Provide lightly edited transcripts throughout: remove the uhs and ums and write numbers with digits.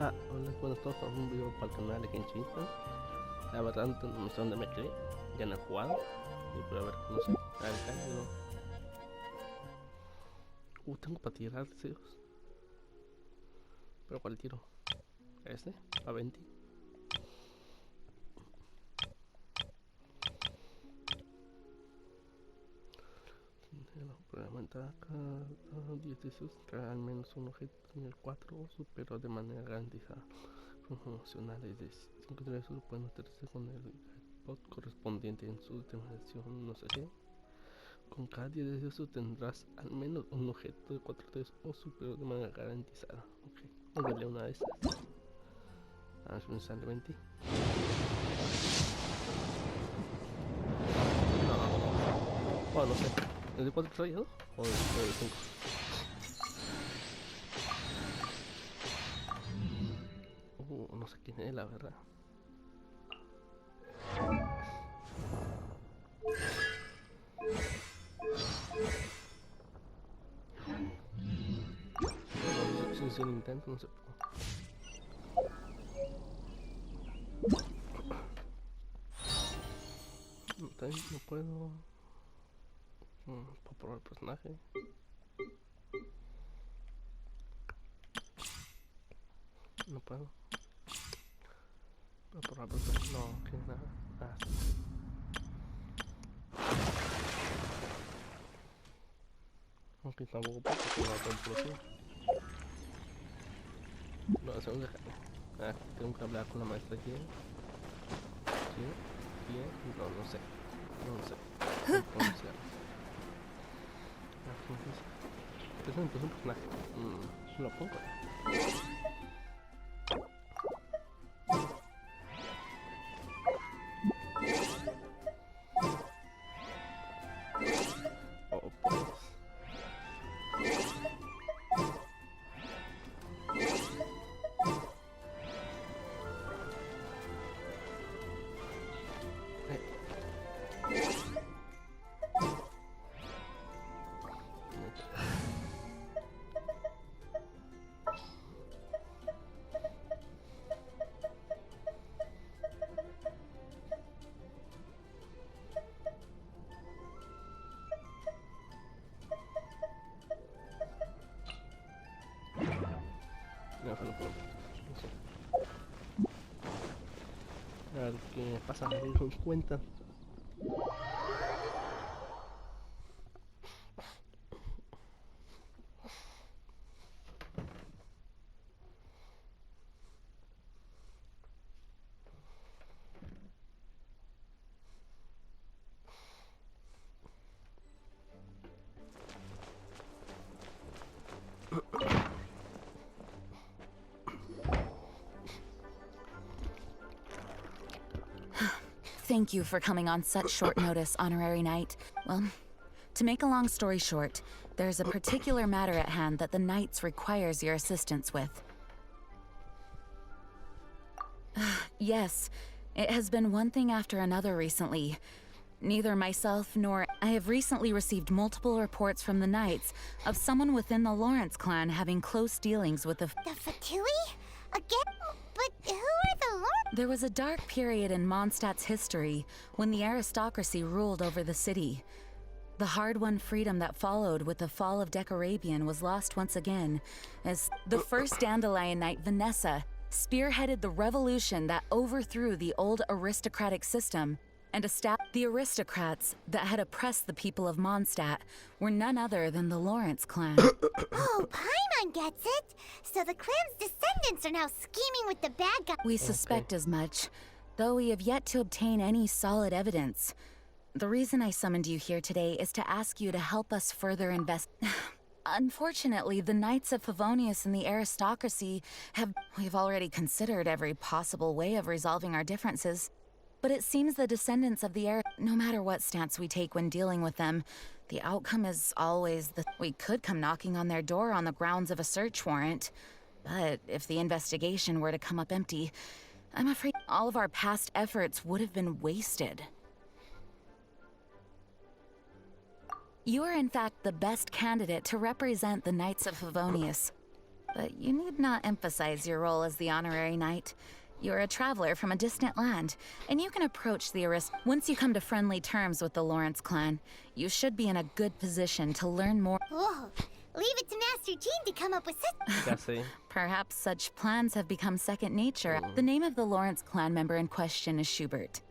Hola, buenas todos, con un video para el canal de Genshit. La verdad no sé dónde me quedé, ya no he jugado. Y pero a ver, no sé, a ver, cambio, no. Tengo para tirar deseos. Pero ¿cuál tiro? ¿Este? ¿A 20? Para aumentar cada 10 deseos, trae al menos un objeto en el 4 superó de manera garantizada. Promocionales de 5 deseos pueden meterse con el bot correspondiente en su determinación, no sé qué. Con cada 10 deseos tendrás al menos un objeto de 4 deseos o superior de manera garantizada. Ok, voy a darle una de estas. A ver si me sale 20. No, bueno, no sé. ¿Es de 4 rayados o de 5? No sé quién es, la verdad. Si es un intento, no sé. No puedo. Puedo probar el personaje. No puedo. Puedo probar el personaje. No, que nada. Sí. Aunque tampoco puedo porque no tengo explosión. No, hacemos dejar. Tengo que hablar con la maestra aquí. ¿Quién? No, no sé. No sé. ¿Cómo se llama? Es un personaje. Lo pongo. Oh, pues. No sé. A ver qué pasa, me doy cuenta. Thank you for coming on such short notice, Honorary Knight. Well, to make a long story short, there's a particular matter at hand that the Knights requires your assistance with. Yes, it has been one thing after another recently. Neither myself nor I have recently received multiple reports from the Knights of someone within the Lawrence clan having close dealings with the Fatui? Again? But who are the Lawrence? There was a dark period in Mondstadt's history when the aristocracy ruled over the city. The hard-won freedom that followed with the fall of Decarabian was lost once again, as the first Dandelion Knight, Vanessa, spearheaded the revolution that overthrew the old aristocratic system and established the aristocrats that had oppressed the people of Mondstadt were none other than the Lawrence clan. Oh, Paimon gets it! So the clan's descendants are now scheming with the bad guys. We suspect as much, though we have yet to obtain any solid evidence. The reason I summoned you here today is to ask you to help us further Unfortunately, the Knights of Favonius and the aristocracy we've already considered every possible way of resolving our differences. But it seems the descendants of the no matter what stance we take when dealing with them, the outcome is always we could come knocking on their door on the grounds of a search warrant. But if the investigation were to come up empty, I'm afraid all of our past efforts would have been wasted. You are in fact the best candidate to represent the Knights of Favonius. but you need not emphasize your role as the honorary knight. You're a traveler from a distant land, and you can approach the Once you come to friendly terms with the Lawrence clan, you should be in a good position to learn more. Whoa, leave it to Master Jean to come up with such... Ya sé. Perhaps such plans have become second nature. The name of the Lawrence clan member in question is Schubert.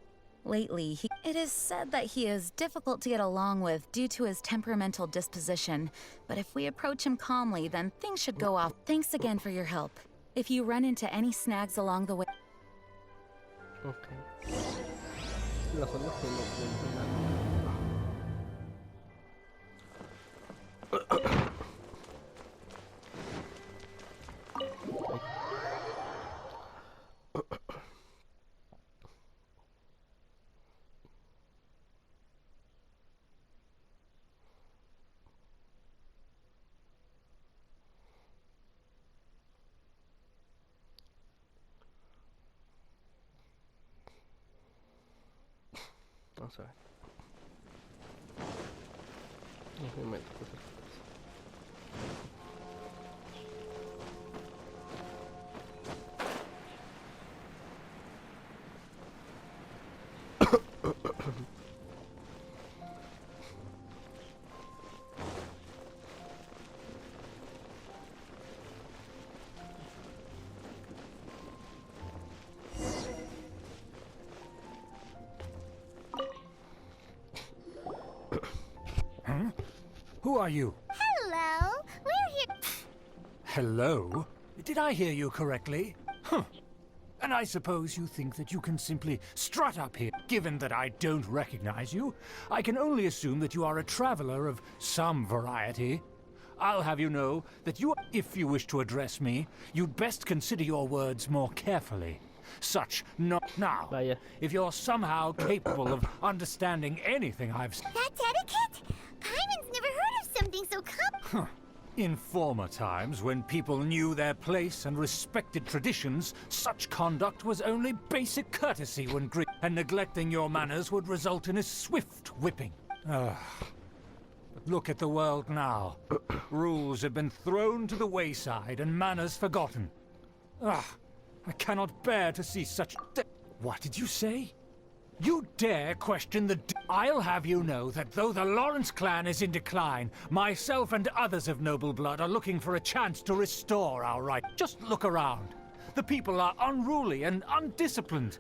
Lately, it is said that he is difficult to get along with due to his temperamental disposition, but if we approach him calmly, then things should go off. Thanks again for your help. If you run into any snags along the way... Ok. Las olas que no Vamos a ver. Un momento, pues. Who are you? Hello, we're here... Hello? Did I hear you correctly? Huh. And I suppose you think that you can simply strut up here. Given that I don't recognize you, I can only assume that you are a traveler of some variety. I'll have you know that if you wish to address me, you'd best consider your words more carefully. Such not now. Vaya. If you're somehow capable of understanding anything I've said. That's etiquette? Paimon's never heard of something so In former times, when people knew their place and respected traditions, such conduct was only basic courtesy when and neglecting your manners would result in a swift whipping. But look at the world now. Rules have been thrown to the wayside and manners forgotten. I cannot bear to see such... What did you say? You dare question the... I'll have you know that though the Lawrence clan is in decline, myself and others of noble blood are looking for a chance to restore our right. Just look around. The people are unruly and undisciplined.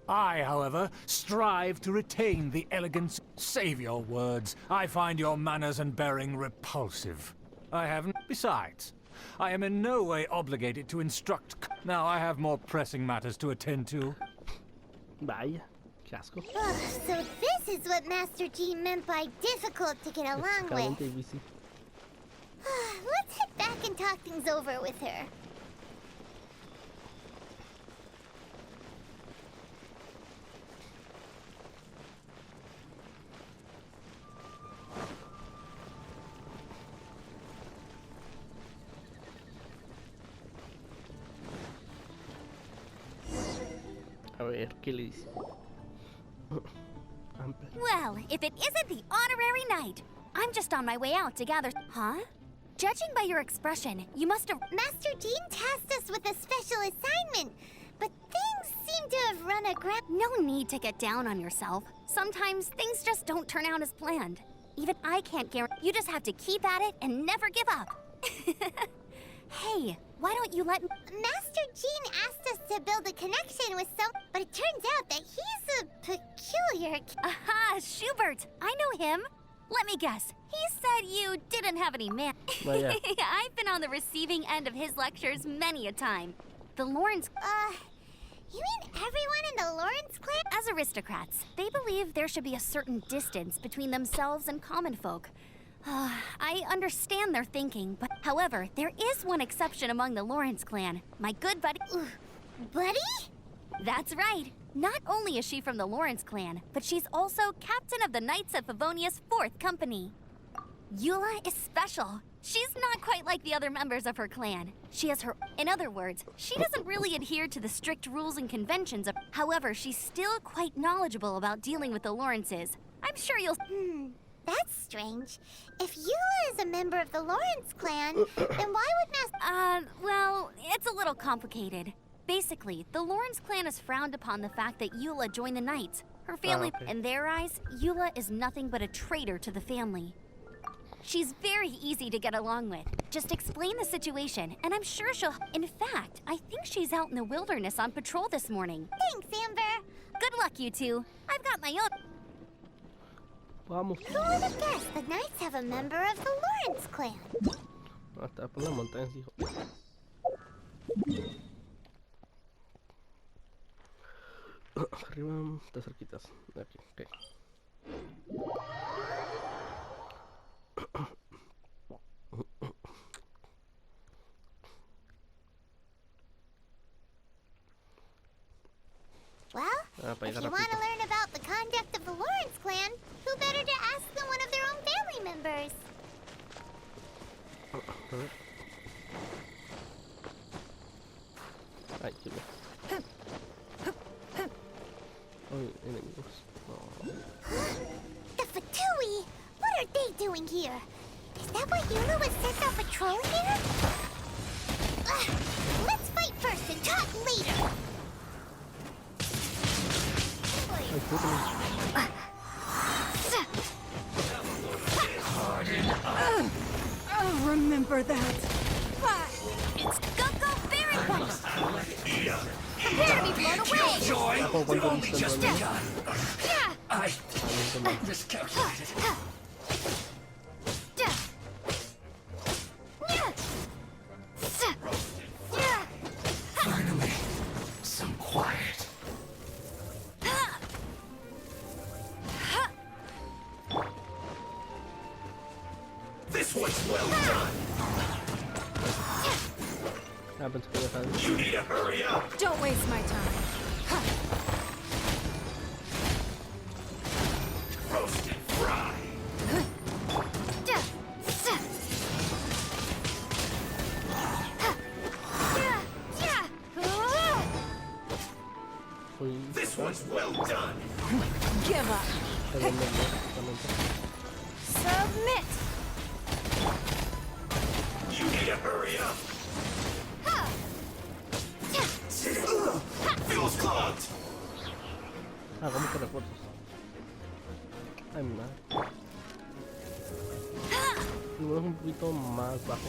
I, however, strive to retain the elegance. Save your words. I find your manners and bearing repulsive. I haven't... Besides, I am in no way obligated to instruct... Now I have more pressing matters to attend to. Vaya. Qué asco. Ugh, so this is what Master Jean meant by difficult to get along with. Extremadamente difícil. Let's head back and talk things over with her. A ver, ¿qué le dice? Well, if it isn't the honorary knight, I'm just on my way out to gather... Huh? Judging by your expression, you must have... Master Jean tasked us with a special assignment, but things seem to have run aground. No need to get down on yourself. Sometimes things just don't turn out as planned. Even I can't guarantee... You just have to keep at it and never give up. Hey, why don't you let me... Master Jean asked us to build a connection with some... But it turns out that he's a peculiar... Aha, Schubert! I know him. Let me guess. He said you didn't have any man... Vaya. I've been on the receiving end of his lectures many a time. The Lawrence... You mean everyone in the Lawrence clan? As aristocrats, they believe there should be a certain distance between themselves and common folk. I understand their thinking, but however, there is one exception among the Lawrence clan. My good buddy... Buddy? That's right. Not only is she from the Lawrence clan, but she's also captain of the Knights of Favonia's 4th Company. Eula is special. She's not quite like the other members of her clan. She has her... In other words, she doesn't really adhere to the strict rules and conventions of... However, she's still quite knowledgeable about dealing with the Lawrences. I'm sure you'll... That's strange. If Eula is a member of the Lawrence clan, then why would Well, it's a little complicated. Basically, the Lawrence clan has frowned upon the fact that Eula joined the Knights. Her family, okay. in their eyes, Eula is nothing but a traitor to the family. She's very easy to get along with. Just explain the situation, and I'm sure she'll... In fact, I think she's out in the wilderness on patrol this morning. Thanks, Amber. Good luck, you two. I've got my own... Vamos. Who would have guessed the Knights have a member of the Lawrence clan? Hasta por las montañas, dijo. Arriba, está cerquitas. De aquí, ok. Well, para if llegar you want to rapidito. learn about the conduct of the Lawrence clan, who better to ask than one of their own family members? Ay, qué bien. Ay, enemigos. No. The Fatui! What are they doing here? Is that why Eula was sent on patrol here? Ugh, let's fight first and talk later! Ay, puta. I'll remember that. It's Go-Go Fairy Punch! Prepare to be blown away! Joy, Oh, we've one only goes just to the- begun. Yeah! I miscalculated. Finally, some quiet. This was well done. Ah, pensé que ya sabes. You need to hurry up. Don't waste my time. Roast and fry. Uy, This one's well done. Give up. Submit. You need to hurry up. Fuel's clogged. Ah, ¿cómo que refuerzos? Ay, mi madre. Luego es un poquito más bajo.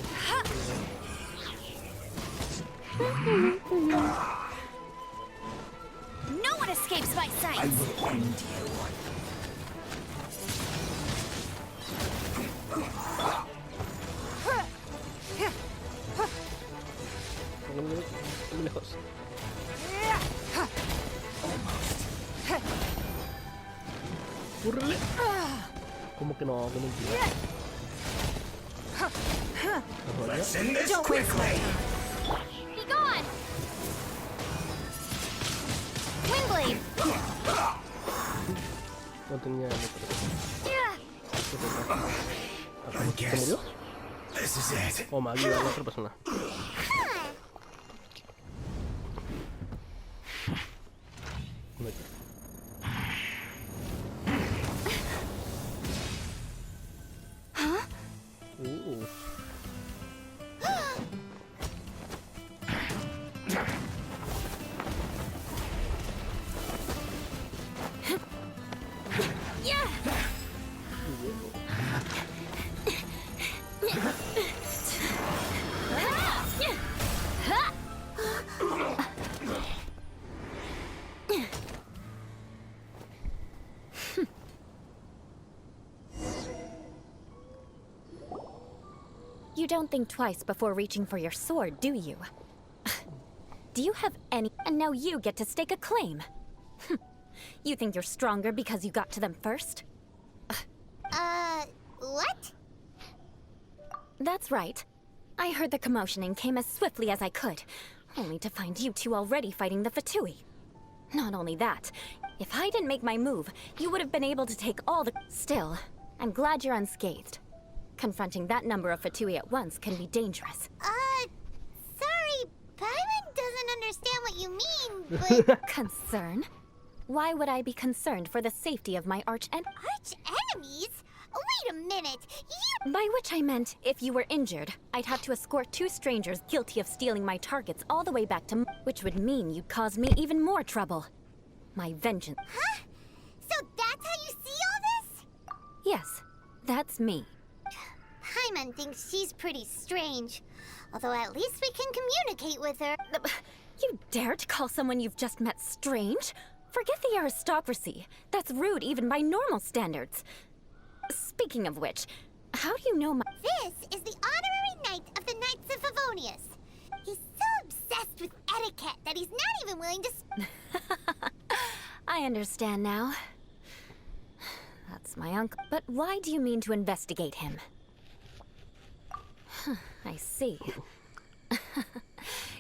No one escapes my sight! I will end you. Muy lejos. ¡Cúrrele! ¿Cómo que no? Que mentira. Let's end this Don't waste my quickly. time. Be gone! Windblade! No tenía I ¿Se guess murió? this is it. O me ayuda a la otra persona. ¿Dónde está? Yeah! You don't think twice before reaching for your sword, do you? Do you have any... And now you get to stake a claim. You think you're stronger because you got to them first? What? That's right. I heard the commotion and came as swiftly as I could, only to find you two already fighting the Fatui. Not only that, if I didn't make my move, you would have been able to take all the... Still, I'm glad you're unscathed. Confronting that number of Fatui at once can be dangerous. Sorry, Paimon doesn't understand what you mean, but... Concern? Why would I be concerned for the safety of my arch-enemies? Arch-enemies? Wait a minute! You... By which I meant, if you were injured, I'd have to escort 2 strangers guilty of stealing my targets all the way back to which would mean you'd cause me even more trouble. My vengeance. Huh? So that's how you see all this? Yes, that's me. Paimon thinks she's pretty strange. Although at least we can communicate with her. You dare to call someone you've just met strange? Forget the aristocracy. That's rude even by normal standards. Speaking of which, how do you know my— This is the honorary knight of the Knights of Favonius. He's so obsessed with etiquette that he's not even willing to I understand now. That's my uncle. But why do you mean to investigate him? I see.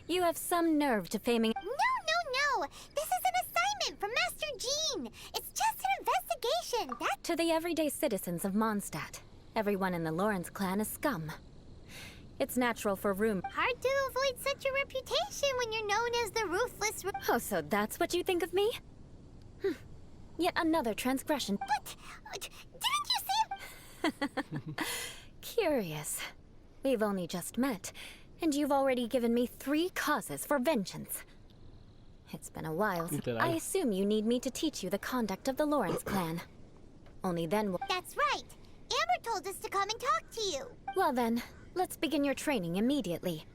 You have some nerve to faming— No! This is an assignment from Master Jean. It's just an investigation. That's To the everyday citizens of Mondstadt, everyone in the Lawrence clan is scum. It's natural for room— hard to avoid such a reputation when you're known as the ruthless Oh, so that's what you think of me? Yet another transgression. But didn't you say... Curious. We've only just met, and you've already given me 3 causes for vengeance. It's been a while since— I assume you need me to teach you the conduct of the Lawrence clan. Only then will— That's right. Amber told us to come and talk to you. Well then, let's begin your training immediately.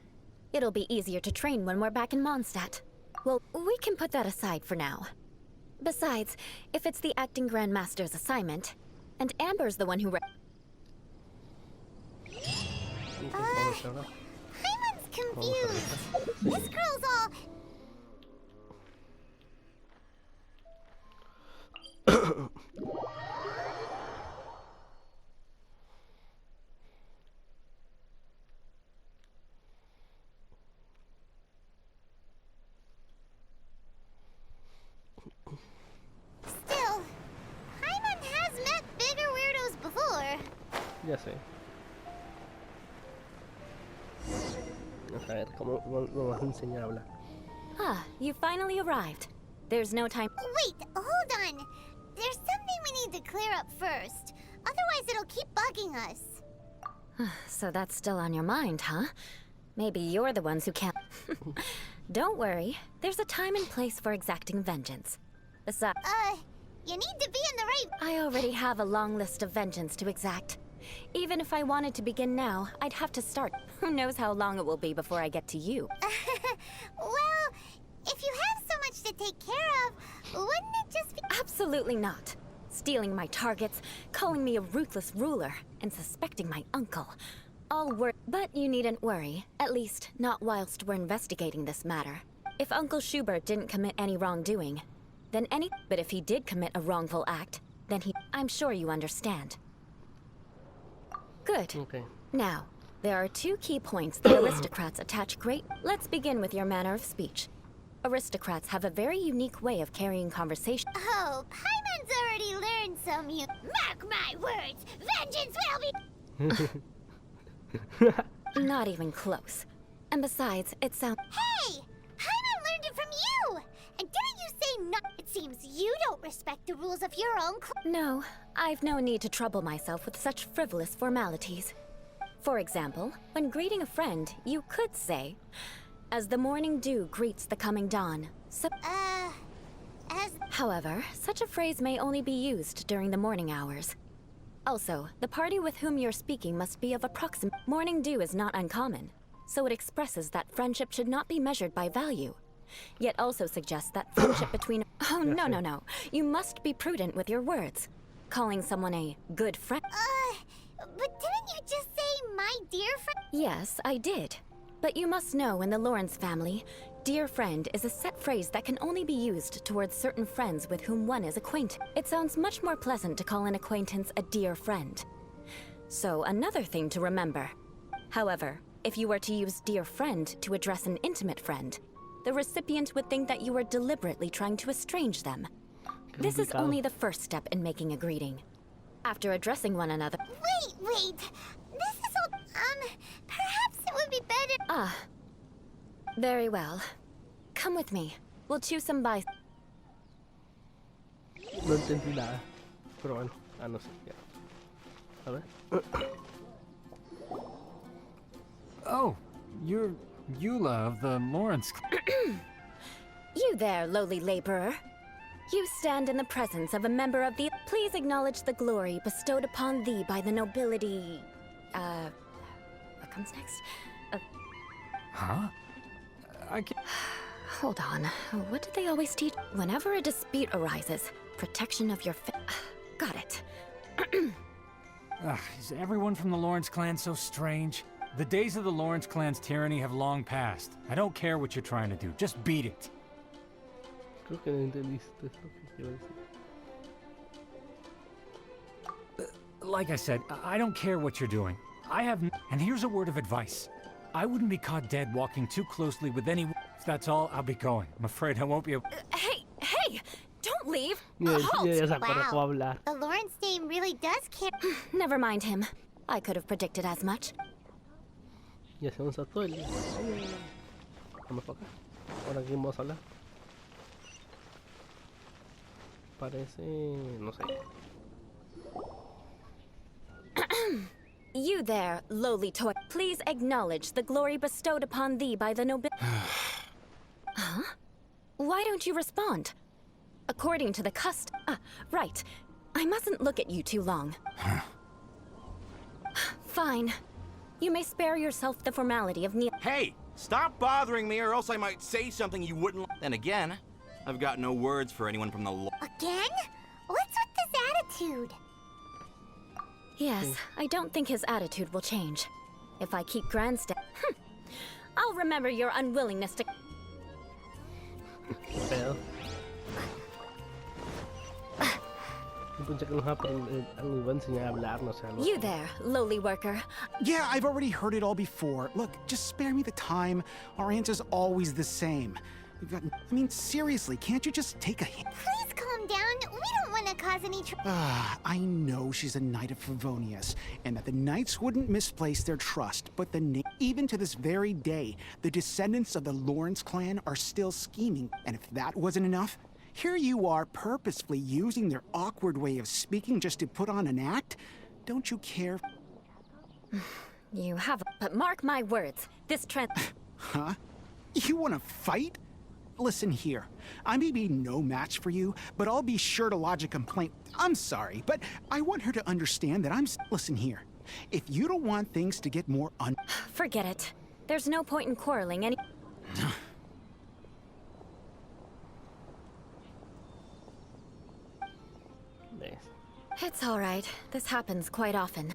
It'll be easier to train when we're back in Mondstadt. Well, we can put that aside for now. Besides, if it's the acting Grandmaster's assignment, and Amber's the one who— Paimon's confused. This girl's all... Still, Paimon has met bigger weirdos before. Ya sé. A ver, ¿cómo lo vas a enseñar a hablar? Ah, you finally arrived. There's no time— Wait, hold on. There's something we need to clear up first. Otherwise, it'll keep bugging us. So that's still on your mind, huh? Maybe you're the ones who can't— Don't worry. There's a time and place for exacting vengeance. Besides— You need to be in the right... I already have a long list of vengeance to exact. Even if I wanted to begin now, I'd have to start. Who knows how long it will be before I get to you? Well, if you have so much to take care of, wouldn't it just be... Absolutely not. Stealing my targets, calling me a ruthless ruler, and suspecting my uncle. All work, but you needn't worry. At least, not whilst we're investigating this matter. If Uncle Schubert didn't commit any wrongdoing, then any— But if he did commit a wrongful act, then he— I'm sure you understand. Good. Okay. Now, there are 2 key points that aristocrats attach great— Let's begin with your manner of speech. Aristocrats have a very unique way of carrying conversation. Oh, Paimon's already learned some Mark my words, vengeance will be... Not even close. And besides, it sounds— Hey! Paimon learned it from you! And didn't you say not... It seems you don't respect the rules of your own No, I've no need to trouble myself with such frivolous formalities. For example, when greeting a friend, you could say, "As the morning dew greets the coming dawn." as... However, such a phrase may only be used during the morning hours. Also, the party with whom you're speaking must be of approximate— Morning dew is not uncommon, so it expresses that friendship should not be measured by value. Yet also suggests that friendship between— Oh, no. You must be prudent with your words. Calling someone a good friend— but didn't you just say my dear friend? Yes, I did. But you must know in the Lawrence family, dear friend is a set phrase that can only be used towards certain friends with whom one is acquainted. It sounds much more pleasant to call an acquaintance a dear friend. So, another thing to remember. However, if you were to use dear friend to address an intimate friend, the recipient would think that you were deliberately trying to estrange them. This is only the first step in making a greeting. After addressing one another— Wait! This is all... perhaps it would be better... Ah. Very well. Come with me. We'll chew some by— No entendí nada. Pero bueno, no sé. Ya. A ver. Oh, you're Eula of the Lawrence. You there, lowly laborer. You stand in the presence of a member of the... Please acknowledge the glory bestowed upon thee by the nobility... What comes next? Huh? I can't... Hold on. What did they always teach? Whenever a dispute arises, protection of your got it. Is everyone from the Lawrence clan so strange? The days of the Lawrence clan's tyranny have long passed. I don't care what you're trying to do. Just beat it. Creo que no entendiste lo que quiero decir. Like I said, I don't care what you're doing. And here's a word of advice. I wouldn't be caught dead walking too closely with anyone. If that's all, I'll be going. I'm afraid I won't be able... Hey! Don't leave! Ya Halt! se acordó cómo hablar. The Lawrence name really does care. Never mind him. I could have predicted as much. Y hacemos a todo el día. Vamos para acá. Ahora aquí vamos a hablar. Parece... no sé. You there, lowly toy. Please acknowledge the glory bestowed upon thee by the nobility. Huh? Why don't you respond? According to the right. I mustn't look at you too long. Fine. You may spare yourself the formality of kneel. Hey, stop bothering me or else I might say something you wouldn't like. Then again, I've got no words for anyone from the Again? What's with this attitude? Yes, I don't think his attitude will change. If I keep grandstand... I'll remember your unwillingness to... ¿Qué pedo? Yo pensé que nos iba a enseñar a hablar, no sé. Algo. You there, lowly worker. Yeah, I've already heard it all before. Look, just spare me the time. Our answer's always the same. We've got... I mean, seriously, can't you just take a hint? Please calm down. We don't want to cause any trouble. I know she's a knight of Favonius, and that the knights wouldn't misplace their trust, but even to this very day, the descendants of the Lawrence clan are still scheming, and if that wasn't enough, here you are purposefully using their awkward way of speaking just to put on an act? Don't you care? You have... But mark my words, this trend... Huh? You want to fight? Listen here, I may be no match for you, but I'll be sure to lodge a complaint. I'm sorry, but I want her to understand that Listen here, if you don't want things to get more Forget it. There's no point in quarreling any... ¿Ves? It's all right. This happens quite often.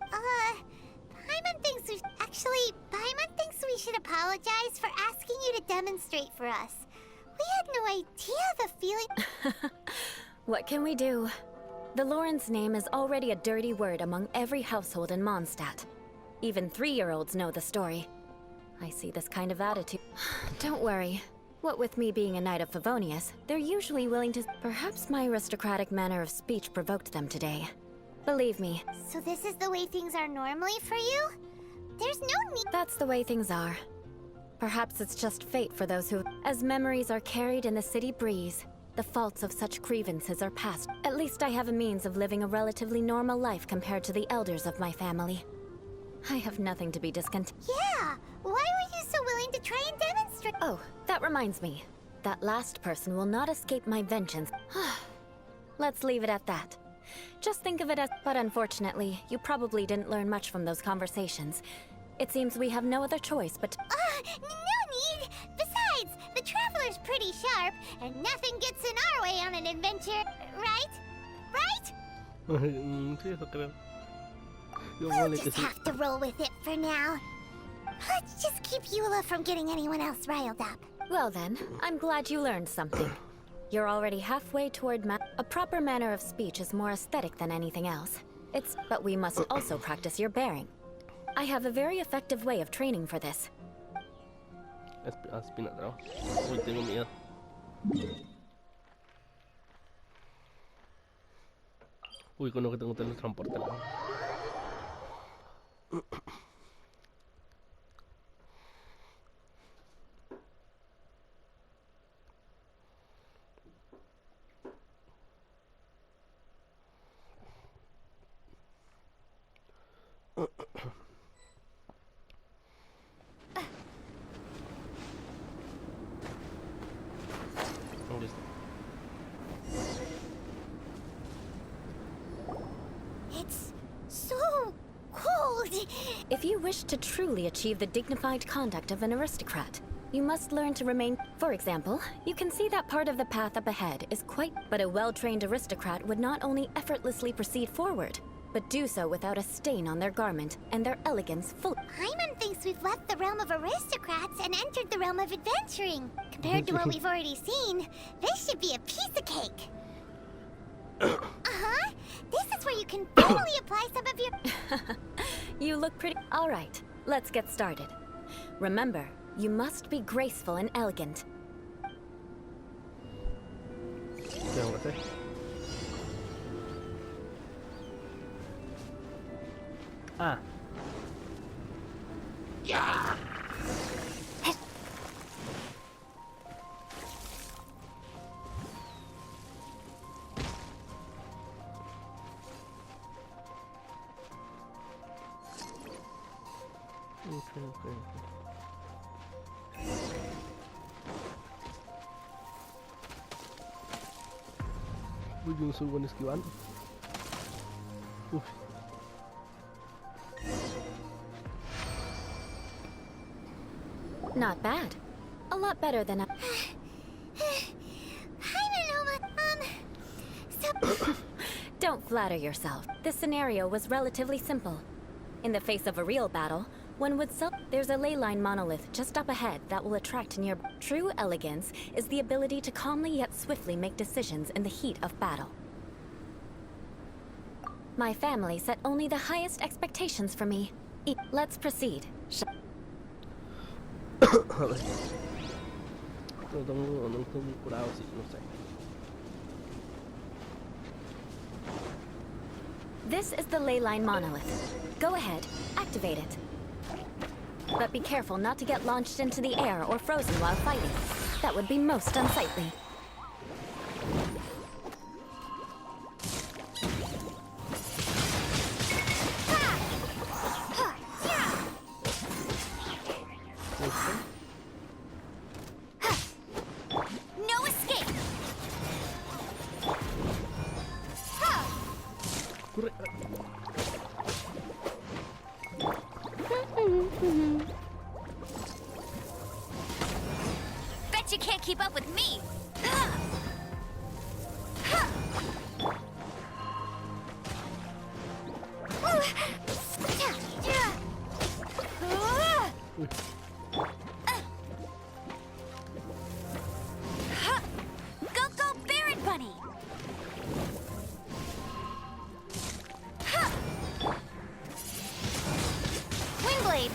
Paimon thinks Paimon thinks we should apologize for asking you to demonstrate for us. We had no idea the feeling... What can we do? The Lawrence name is already a dirty word among every household in Mondstadt. Even 3-year-olds know the story. I see this kind of attitude. Don't worry. What with me being a knight of Favonius, they're usually willing to... Perhaps my aristocratic manner of speech provoked them today. Believe me. So this is the way things are normally for you? There's no need... That's the way things are. Perhaps it's just fate for those who... As memories are carried in the city breeze, the faults of such grievances are past. At least I have a means of living a relatively normal life compared to the elders of my family. I have nothing to be discontent. Yeah! Why were you so willing to try and demonstrate? Oh, that reminds me. That last person will not escape my vengeance. Let's leave it at that. Just think of it as... But unfortunately, you probably didn't learn much from those conversations. It seems we have no other choice but... No need! Besides, the Traveler's pretty sharp, and nothing gets in our way on an adventure, right? Right? Sí, eso creo. Yo We'll vale que just sí. have to roll with it for now. Let's just keep Eula from getting anyone else riled up. Well then, I'm glad you learned something. You're already halfway toward A proper manner of speech is more aesthetic than anything else. But we must also practice your bearing. I have a very effective way of training for this. Espinatrao. Uy, tengo miedo. Uy, con lo que tengo teletransporte. Ya está. It's so cold. If you wish to truly achieve the dignified conduct of an aristocrat, you must learn to remain. For example, you can see that part of the path up ahead is quite. But a well-trained aristocrat would not only effortlessly proceed forward, but do so without a stain on their garment and their elegance full. Paimon thinks we've left the realm of aristocrats and entered the realm of adventuring. Compared to what we've already seen, this should be a piece of cake. Uh-huh. This is where you can finally apply some of your... You look pretty. All right, let's get started. Remember, you must be graceful and elegant. ¿Qué vamos a hacer? Ah. Okay. Uy, yo no soy bueno esquivando. Uf. Not bad. A lot better than a. Don't flatter yourself. The scenario was relatively simple. In the face of a real battle, one would there's a ley line monolith just up ahead that will attract near. True elegance is the ability to calmly yet swiftly make decisions in the heat of battle. My family set only the highest expectations for me. Let's proceed. A ver. No tengo muy curado, sí, no sé. This is the ley line monolith. Go ahead, activate it. But be careful not to get launched into the air or frozen while fighting. That would be most unsightly. No escape! Corre. Bet you can't keep up with me! Go, Baron Bunny! Windblade!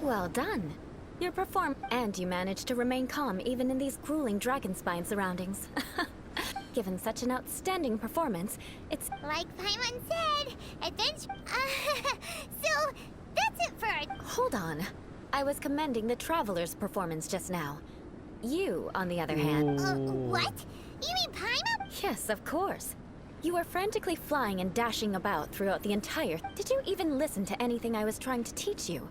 Well done. Your and you managed to remain calm even in these grueling dragon spine surroundings. Given such an outstanding performance, it's Like Paimon said, adventure... so, that's it for... Hold on. I was commending the Traveler's performance just now. You, on the other hand... what? You mean Paimon? Yes, of course. You were frantically flying and dashing about throughout the entire... Did you even listen to anything I was trying to teach you?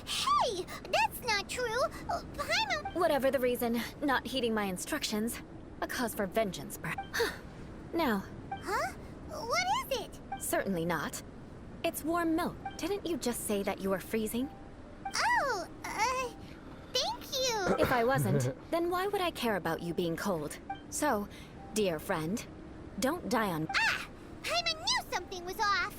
Hey! That's not true! Paimon... Whatever the reason, not heeding my instructions. A cause for vengeance, perhaps. Now, Huh? What is it? certainly not. It's warm milk. Didn't you just say that you were freezing? Oh, thank you! If I wasn't, then why would I care about you being cold? So, dear friend, don't die on... Ah! Paimon knew something was off!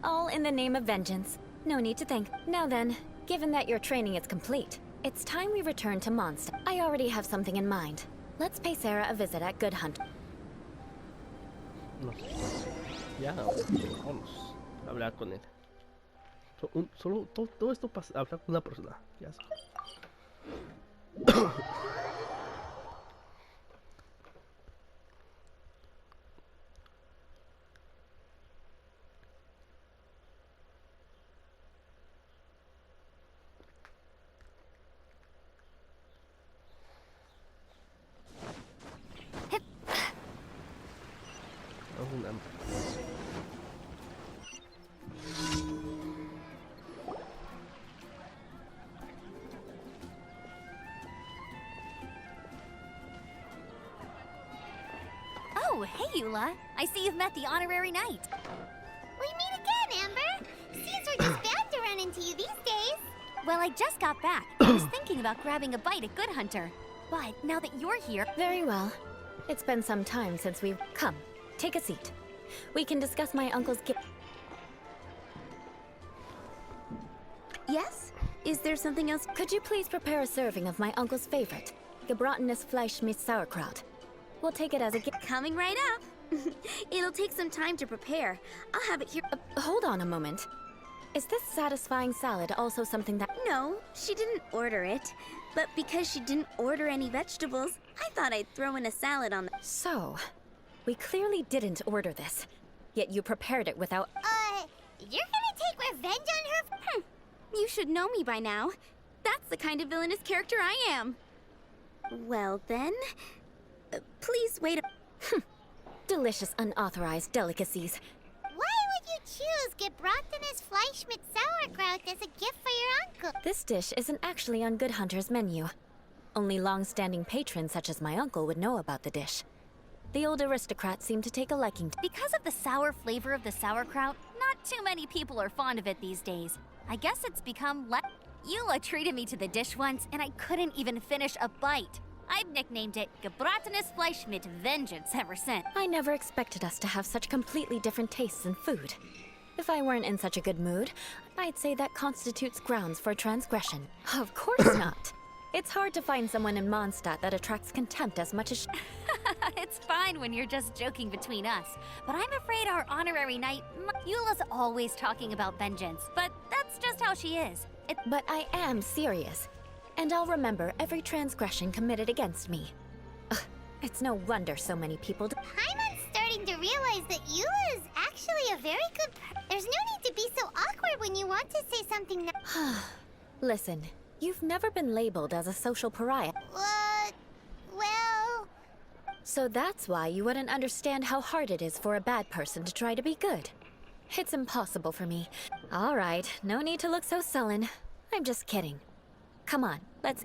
All in the name of vengeance. No need to think. Now then, given that your training is complete, it's time we return to Mondstadt. I already have something in mind. Let's pay Sarah a visit at Good Hunt. No. Ya, vamos a hablar con él. Solo todo esto para hablar con una persona. Ya está. un hambre. Oh, hey, Eula. I see you've met the honorary knight. We meet again, Amber. Seems we're just bound to run into you these days. Well, I just got back. I was thinking about grabbing a bite at Good Hunter. But now that you're here... Very well. It's been some time since we've... Come, take a seat. We can discuss my uncle's gift. Yes? Is there something else? Could you please prepare a serving of my uncle's favorite, gebratenes Fleisch mit Sauerkraut? We'll take it as a gift. Coming right up. It'll take some time to prepare. I'll have it here. Hold on a moment. Is this satisfying salad also something that... No, she didn't order it. But because she didn't order any vegetables, I thought I'd throw in a salad on the... So, we clearly didn't order this. Yet you prepared it without... You're gonna take revenge on her? You should know me by now. That's the kind of villainous character I am. Well then... please wait a... Delicious unauthorized delicacies. Why would you choose gebratenes Fleisch mit Sauerkraut as a gift for your uncle? This dish isn't actually on Good Hunter's menu. Only long-standing patrons such as my uncle would know about the dish. The old aristocrats seem to take a liking to... Because of the sour flavor of the sauerkraut, not too many people are fond of it these days. I guess it's become Eula treated me to the dish once, and I couldn't even finish a bite. I've nicknamed it gebratenes Fleisch mit Vengeance ever since. I never expected us to have such completely different tastes in food. If I weren't in such a good mood, I'd say that constitutes grounds for transgression. Of course not. It's hard to find someone in Mondstadt that attracts contempt as much as It's fine when you're just joking between us, but I'm afraid our honorary knight, Eula's always talking about vengeance, but that's just how she is. But I am serious, and I'll remember every transgression committed against me. Ugh, it's no wonder so many people Paimon's starting to realize that Eula is actually a very good There's no need to be so awkward when you want to say something Listen, you've never been labeled as a social pariah. Well... So that's why you wouldn't understand how hard it is for a bad person to try to be good. It's impossible for me. All right, no need to look so sullen. I'm just kidding. Come on, let's...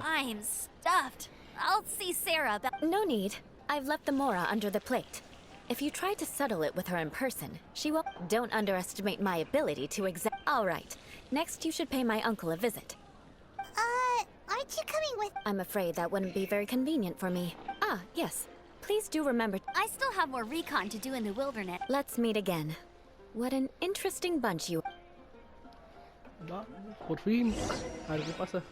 I'm stuffed. I'll see Sarah about... No need. I've left the Mora under the plate. If you try to settle it with her in person, she will... Don't underestimate my ability to All right, next you should pay my uncle a visit. Aren't you coming with... I'm afraid that wouldn't be very convenient for me. Ah, yes. Please do remember... I still have more recon to do in the wilderness. Let's meet again. What an interesting bunch you... Por fin. A ver qué pasa.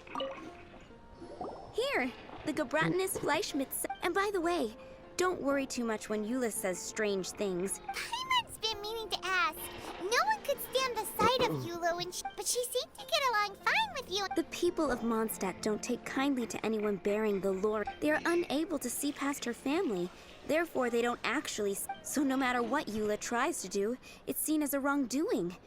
Here, the gebratenes Fleisch mit... And by the way, don't worry too much when Eula says strange things. Paimon's been meaning to ask. No one could stand the sight of Eula but she seemed to get along fine with you. The people of Mondstadt don't take kindly to anyone bearing the lore. They are unable to see past her family. Therefore, they don't actually... So no matter what Eula tries to do, it's seen as a wrongdoing.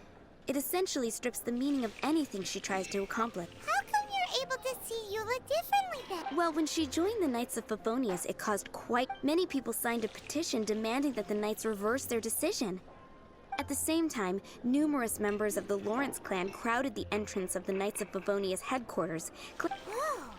It essentially strips the meaning of anything she tries to accomplish. How come you're able to see Eula differently then? Well, when she joined the Knights of Favonius, it caused quite... Many people signed a petition demanding that the Knights reverse their decision. At the same time, numerous members of the Lawrence clan crowded the entrance of the Knights of Favonius headquarters. Whoa!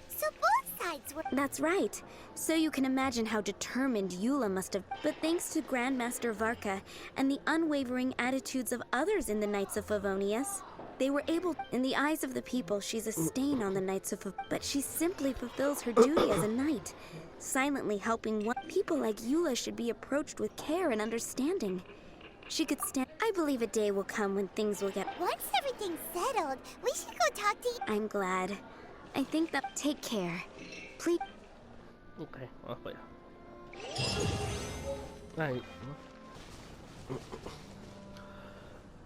So both sides were... That's right. So you can imagine how determined Eula must have... But thanks to Grandmaster Varka and the unwavering attitudes of others in the Knights of Favonius, they were able... In the eyes of the people, she's a stain on the Knights of But she simply fulfills her duty as a knight, silently helping what... People like Eula should be approached with care and understanding. She could stand... I believe a day will come when things will get... Once everything's settled, we should go talk to... I'm glad. I think that... Take care. Please... Ok, vamos para allá. Ahí,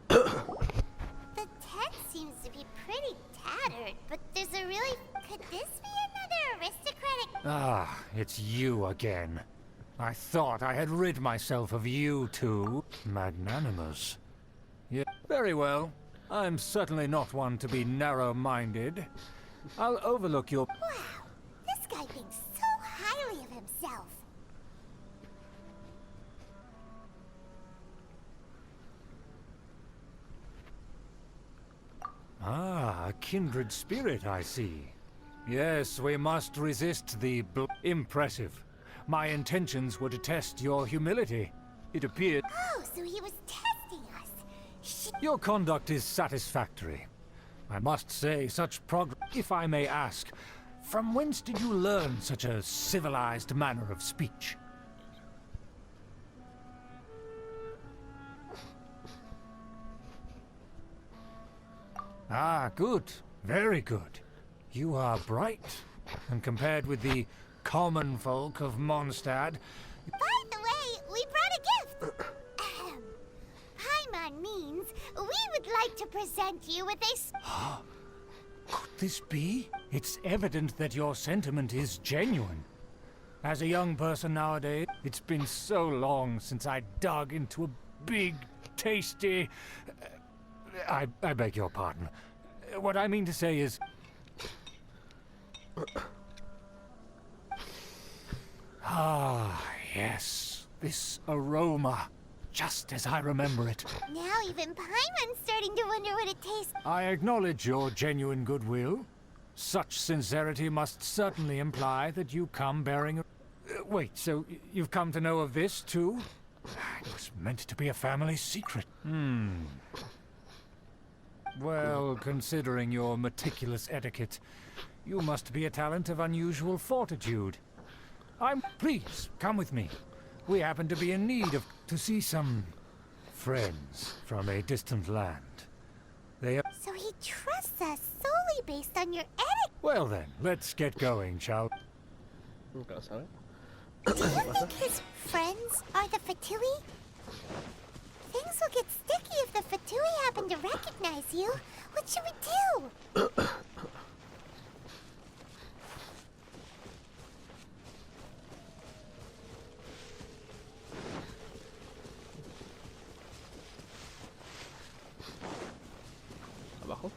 The tent seems to be pretty tattered, but there's a really... Could this be another aristocratic... Ah, it's you again. I thought I had rid myself of you two. Magnanimous. Yeah, very well. I'm certainly not one to be narrow-minded. I'll overlook your... Wow, this guy thinks so highly of himself. Ah, a kindred spirit, I see. Yes, we must resist the impressive. My intentions were to test your humility. It appeared Oh, so he was testing us. your conduct is satisfactory. I must say, such progress. If I may ask, from whence did you learn such a civilized manner of speech? Ah, good. Very good. You are bright. And compared with the common folk of Mondstadt... By the way, we brought a gift. Paimon means we would like to present you with a... Could this be? It's evident that your sentiment is genuine. As a young person nowadays, it's been so long since I dug into a big, tasty... I beg your pardon. What I mean to say is... Ah, yes. This aroma. Just as I remember it. Now even Paimon's starting to wonder what it tastes... I acknowledge your genuine goodwill. Such sincerity must certainly imply that you come bearing a... wait, so you've come to know of this, too? It was meant to be a family secret. Well, considering your meticulous etiquette, you must be a talent of unusual fortitude. Please, come with me. We happen to be in need of... to see some... friends from a distant land. They are... So he trusts us solely based on your etiquette. Well then, let's get going, shall we? Nunca sabe. Do you think his friends are the Fatui? Things will get sticky if the Fatui happen to recognize you. What should we do? Abajo.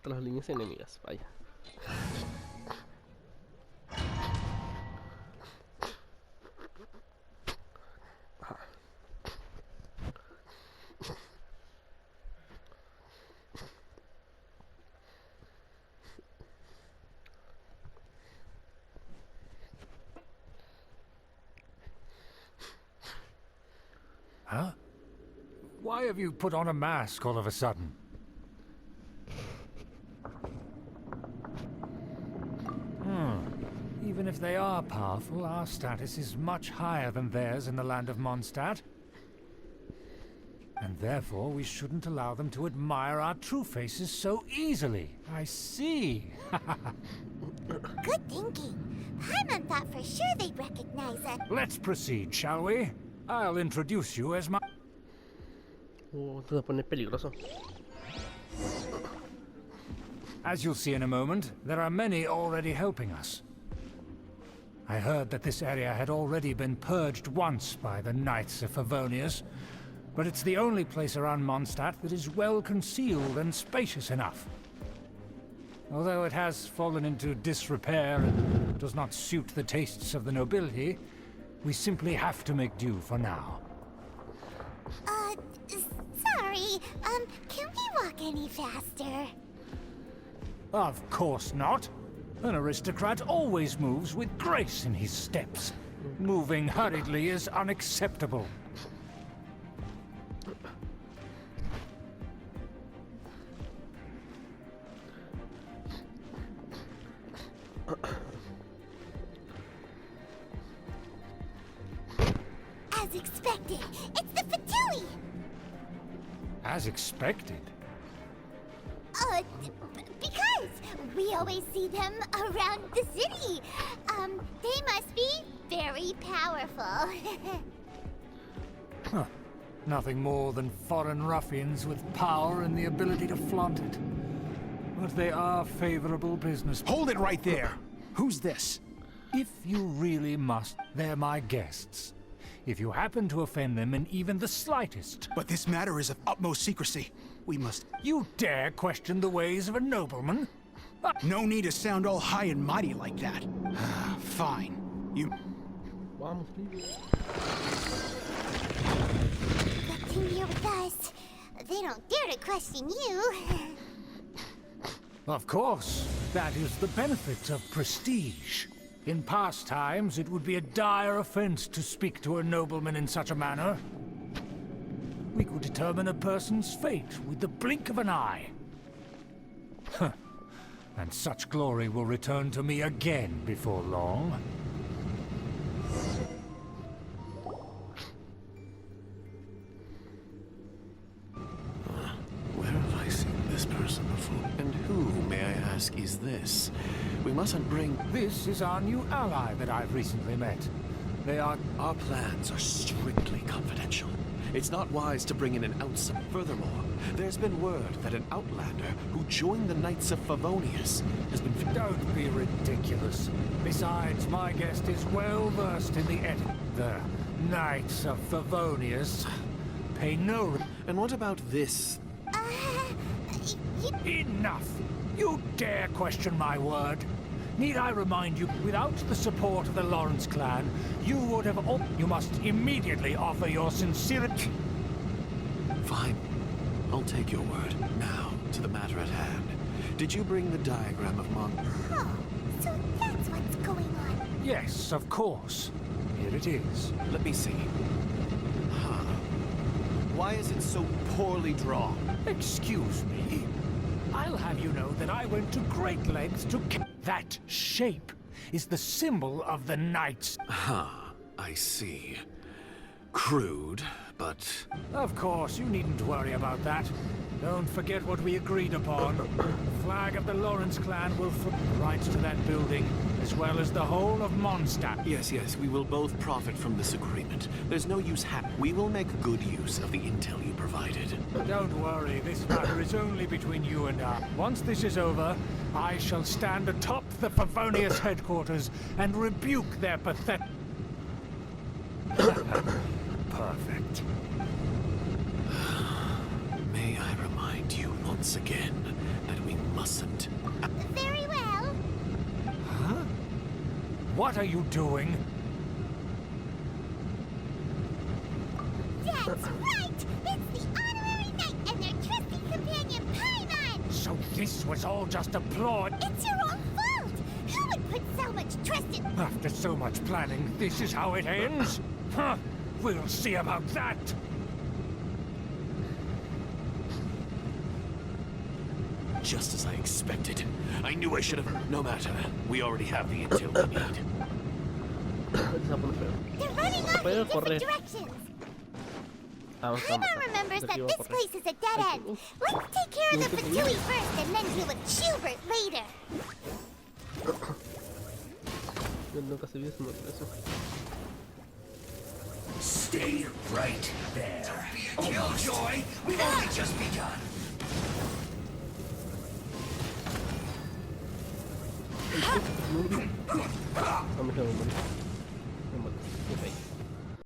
Las líneas enemigas, vaya. Huh? Why have you put on a mask all of a sudden? Even if they are powerful, our status is much higher than theirs in the land of Mondstadt. And therefore we shouldn't allow them to admire our true faces so easily. I see. Good thinking. Paimon thought for sure they'd recognize us. Let's proceed, shall we? I'll introduce you as my... Esto se pone peligroso. As you'll see in a moment, there are many already helping us. I heard that this area had already been purged once by the Knights of Favonius, but it's the only place around Mondstadt that is well concealed and spacious enough. Although it has fallen into disrepair and does not suit the tastes of the nobility, we simply have to make do for now. Sorry, can we walk any faster? Of course not. An aristocrat always moves with grace in his steps. Moving hurriedly is unacceptable. As expected, it's the Fatui! As expected. Because we always see them around the city. They must be very powerful. Huh. Nothing more than foreign ruffians with power and the ability to flaunt it. But they are favorable business. Hold it right there! Who's this? If you really must, they're my guests. if you happen to offend them in even the slightest. But this matter is of utmost secrecy. We must... You dare question the ways of a nobleman? No need to sound all high and mighty like that. Fine. You... Vamos, please. Good thing you're with us. They don't dare to question you. Of course. That is the benefit of prestige. In past times, it would be a dire offense to speak to a nobleman in such a manner. We could determine a person's fate with the blink of an eye. And such glory will return to me again before long. Where have I seen this person before? And who, may I ask, is this? We mustn't bring... This is our new ally that I've recently met. They are... Our plans are strictly confidential. It's not wise to bring in an outsider. Furthermore, there's been word that an outlander who joined the Knights of Favonius has been... Don't be ridiculous. Besides, my guest is well versed in the The Knights of Favonius pay no... And what about this? Enough! You dare question my word? Need I remind you, without the support of the Lawrence clan, you would have... You must immediately offer your sincerity. Fine. I'll take your word. Now, to the matter at hand. Did you bring the diagram of Oh, so that's what's going on. Yes, of course. Here it is. Let me see. Huh. Why is it so poorly drawn? Excuse me. I'll have you know that I went to great lengths to... That shape is the symbol of the Knights. I see. Crude, but... Of course, you needn't worry about that. Don't forget what we agreed upon. The flag of the Lawrence clan will foot the rights to that building, as well as the whole of Mondstadt. Yes, we will both profit from this agreement. There's no use We will make good use of the intel you provided. Don't worry, this matter is only between you and I. Once this is over, I shall stand atop the Favonius headquarters and rebuke their pathetic... Perfect. May I remind you once again that we mustn't... Very well. Huh? What are you doing? That's right! It's the honorary knight and their trusty companion, Paimon! So this was all just a ploy? It's your own fault! Who would put so much trust in... After so much planning, this is how it ends? Huh? We'll see about that! Just as I expected. I knew I should have... No matter. We already have the intel we need. They're running off in different directions! Paimon remembers that this place is a dead end. Let's take care of the Fatui first and then deal with Schubert later. Stay right there. Killjoy, we've only just begun. I'm